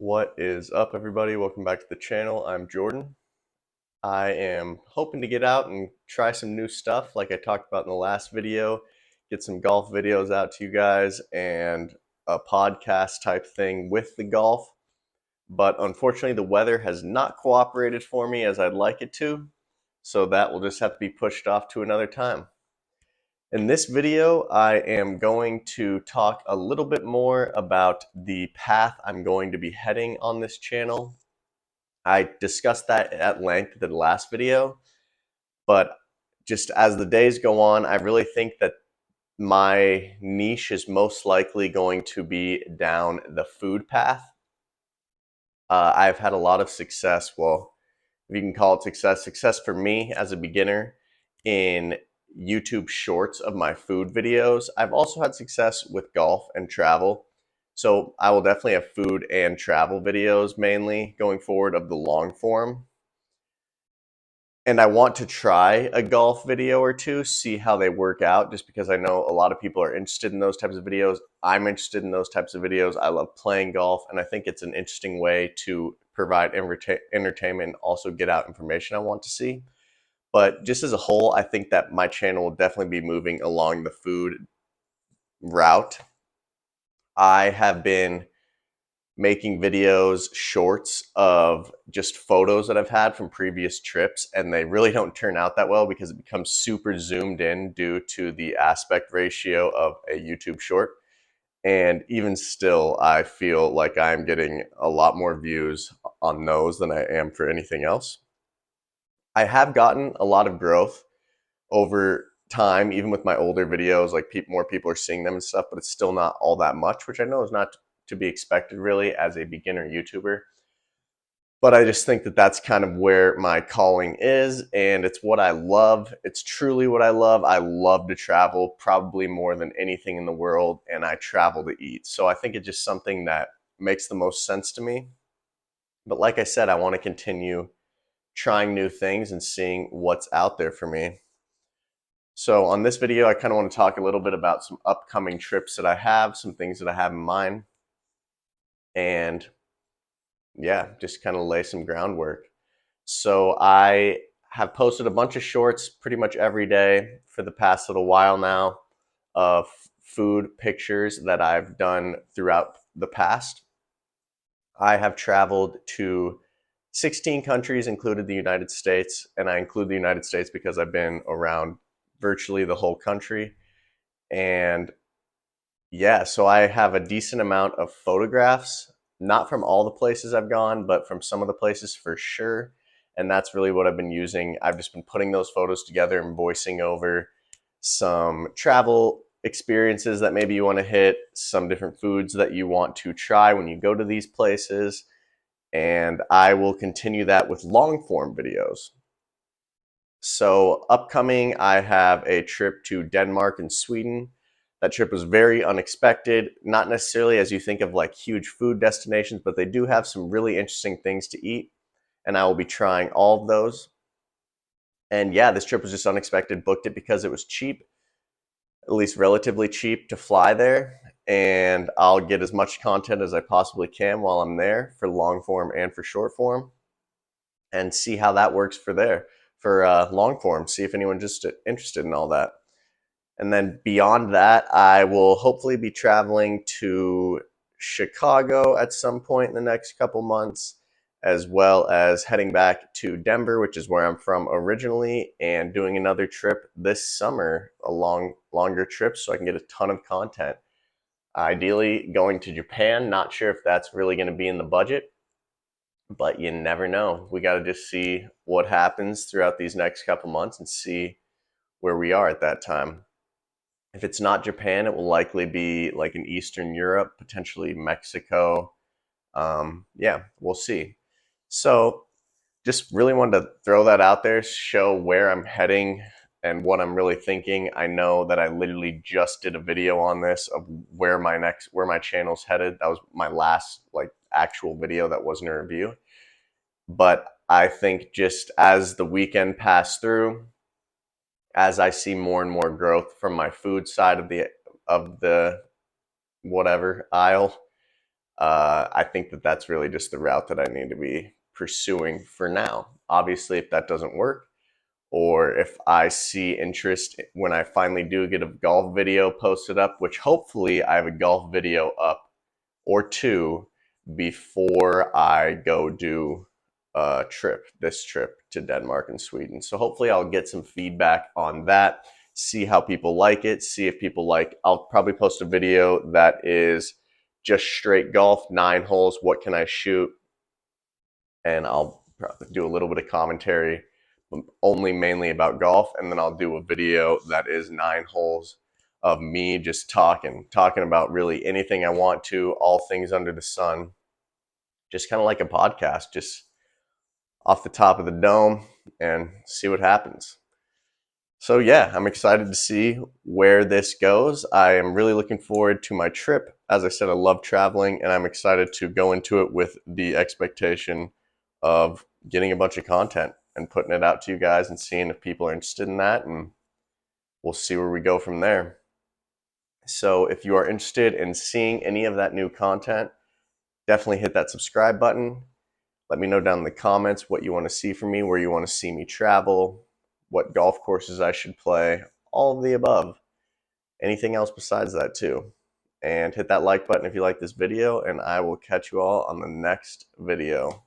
What is up, everybody? Welcome back to the channel. I'm Jordan. I am hoping to get out and try some new stuff like I talked about in the last video, get some golf videos out to you guys and a podcast type thing with the golf. But unfortunately, the weather has not cooperated for me as I'd like it to, so that will just have to be pushed off to another time. In this video, I am going to talk a little bit more about the path I'm going to be heading on this channel. I discussed that at length in the last video, but just as the days go on, I really think that my niche is most likely going to be down the food path. I've had a lot of success, well, if you can call it success for me as a beginner in YouTube shorts of my food videos. I've also had success with golf and travel. So I will definitely have food and travel videos mainly going forward of the long form. And I want to try a golf video or two, see how they work out, just because I know a lot of people are interested in those types of videos. I'm interested in those types of videos. I love playing golf, and I think it's an interesting way to provide entertainment and also get out information I want to see. But just as a whole, I think that my channel will definitely be moving along the food route. I have been making videos, shorts of just photos that I've had from previous trips, and they really don't turn out that well because it becomes super zoomed in due to the aspect ratio of a YouTube short. And even still, I feel like I'm getting a lot more views on those than I am for anything else. I have gotten a lot of growth over time, even with my older videos, like more people are seeing them and stuff, but it's still not all that much, which I know is not to be expected really as a beginner YouTuber. But I just think that that's kind of where my calling is, and it's what I love. It's truly what I love. I love to travel, probably more than anything in the world, and I travel to eat. So I think it's just something that makes the most sense to me. But like I said, I want to continue trying new things and seeing what's out there for me. So on this video, I kind of want to talk a little bit about some upcoming trips that I have, some things that I have in mind, and yeah, just kind of lay some groundwork. So I have posted a bunch of shorts pretty much every day for the past little while now of food pictures that I've done throughout the past. I have traveled to 16 countries, included the United States, and I include the United States because I've been around virtually the whole country. And yeah, so I have a decent amount of photographs, not from all the places I've gone, but from some of the places for sure. And that's really what I've been using. I've just been putting those photos together and voicing over some travel experiences that maybe you want to hit, some different foods that you want to try when you go to these places. And I will continue that with long form videos. So upcoming, I have a trip to Denmark and Sweden. That trip was very unexpected, not necessarily as you think of like huge food destinations, but they do have some really interesting things to eat, and I will be trying all of those. And yeah, this trip was just unexpected. Booked it because it was cheap, at least relatively cheap to fly there, and I'll get as much content as I possibly can while I'm there for long form and for short form, and see how that works for long form. See if anyone's just interested in all that. And then beyond that, I will hopefully be traveling to Chicago at some point in the next couple months, as well as heading back to Denver, which is where I'm from originally, and doing another trip this summer, a longer trip, so I can get a ton of content. Ideally, going to Japan. Not sure if that's really going to be in the budget, but you never know. We got to just see what happens throughout these next couple months and see where we are at that time. If it's not Japan, it will likely be like in Eastern Europe, potentially Mexico. Yeah, we'll see. So just really wanted to throw that out there, show where I'm heading and what I'm really thinking. I know that I literally just did a video on this of where my channel's headed. That was my last like actual video that wasn't a review. But I think just as the weekend passed through, as I see more and more growth from my food side of the whatever aisle, I think that that's really just the route that I need to be pursuing for now. Obviously, if that doesn't work, or if I see interest when I finally do get a golf video posted up, which hopefully I have a golf video up or two before I go do this trip to Denmark and Sweden. So hopefully I'll get some feedback on that, see how people like it, see if people like, I'll probably post a video that is just straight golf, 9 holes, what can I shoot? And I'll do a little bit of commentary, only mainly about golf, and then I'll do a video that is 9 holes of me just talking about really anything I want to, all things under the sun, just kind of like a podcast, just off the top of the dome and see what happens. So yeah, I'm excited to see where this goes. I am really looking forward to my trip. As I said, I love traveling, and I'm excited to go into it with the expectation of getting a bunch of content and putting it out to you guys and seeing if people are interested in that, and we'll see where we go from there. So if you are interested in seeing any of that new content, definitely hit that subscribe button. Let me know down in the comments what you want to see from me, where you want to see me travel, what golf courses I should play, all of the above. Anything else besides that too. And hit that like button if you like this video, and I will catch you all on the next video.